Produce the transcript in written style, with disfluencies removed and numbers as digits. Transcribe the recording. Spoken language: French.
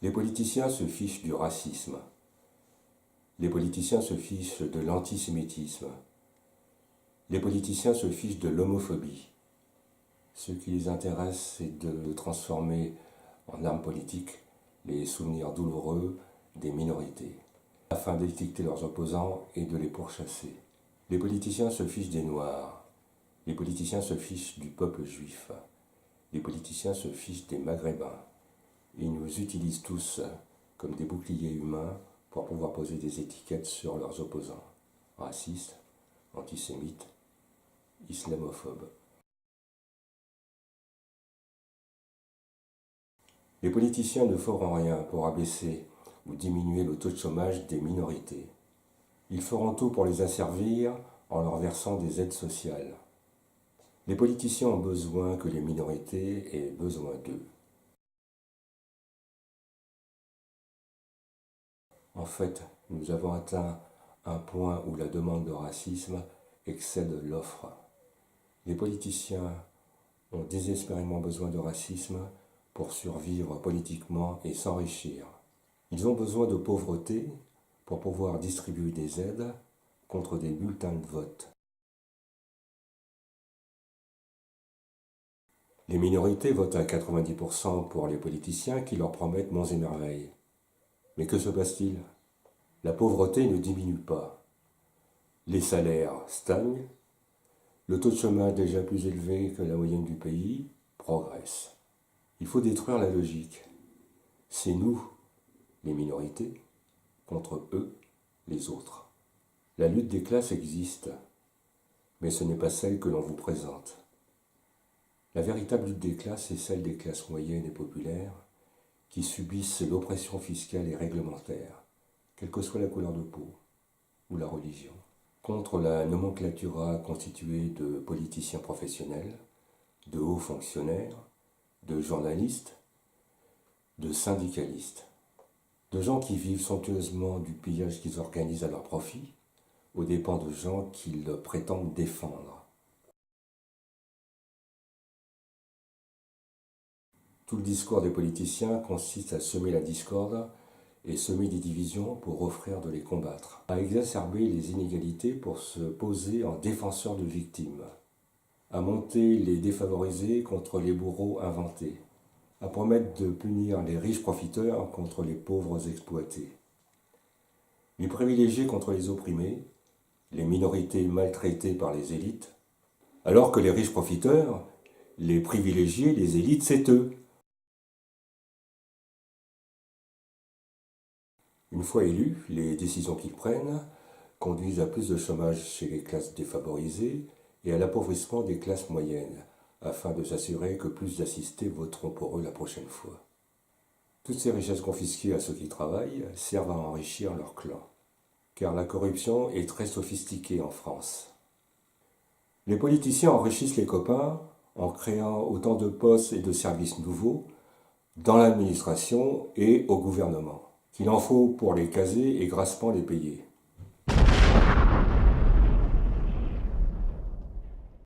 Les politiciens se fichent du racisme. Les politiciens se fichent de l'antisémitisme. Les politiciens se fichent de l'homophobie. Ce qui les intéresse, c'est de transformer en arme politique les souvenirs douloureux des minorités, afin d'étiqueter leurs opposants et de les pourchasser. Les politiciens se fichent des Noirs. Les politiciens se fichent du peuple juif. Les politiciens se fichent des Maghrébins. Ils nous utilisent tous comme des boucliers humains pour pouvoir poser des étiquettes sur leurs opposants. Racistes, antisémites, islamophobes. Les politiciens ne feront rien pour abaisser ou diminuer le taux de chômage des minorités. Ils feront tout pour les asservir en leur versant des aides sociales. Les politiciens ont besoin que les minorités aient besoin d'eux. En fait, nous avons atteint un point où la demande de racisme excède l'offre. Les politiciens ont désespérément besoin de racisme pour survivre politiquement et s'enrichir. Ils ont besoin de pauvreté pour pouvoir distribuer des aides contre des bulletins de vote. Les minorités votent à 90% pour les politiciens qui leur promettent monts et merveilles. Mais que se passe-t-il? La pauvreté ne diminue pas. Les salaires stagnent. Le taux de chômage déjà plus élevé que la moyenne du pays progresse. Il faut détruire la logique. C'est nous, les minorités, contre eux, les autres. La lutte des classes existe, mais ce n'est pas celle que l'on vous présente. La véritable lutte des classes est celle des classes moyennes et populaires qui subissent l'oppression fiscale et réglementaire, quelle que soit la couleur de peau ou la religion, contre la nomenclatura constituée de politiciens professionnels, de hauts fonctionnaires, de journalistes, de syndicalistes, de gens qui vivent somptueusement du pillage qu'ils organisent à leur profit, aux dépens de gens qu'ils prétendent défendre. Tout le discours des politiciens consiste à semer la discorde et semer des divisions pour offrir de les combattre, à exacerber les inégalités pour se poser en défenseurs de victimes, à monter les défavorisés contre les bourreaux inventés, à promettre de punir les riches profiteurs contre les pauvres exploités, les privilégiés contre les opprimés, les minorités maltraitées par les élites, alors que les riches profiteurs, les privilégiés, les élites, c'est eux. Une fois élus, les décisions qu'ils prennent conduisent à plus de chômage chez les classes défavorisées et à l'appauvrissement des classes moyennes, afin de s'assurer que plus d'assistés voteront pour eux la prochaine fois. Toutes ces richesses confisquées à ceux qui travaillent servent à enrichir leur clan, car la corruption est très sophistiquée en France. Les politiciens enrichissent les copains en créant autant de postes et de services nouveaux dans l'administration et au gouvernement qu'il en faut pour les caser et grassement les payer.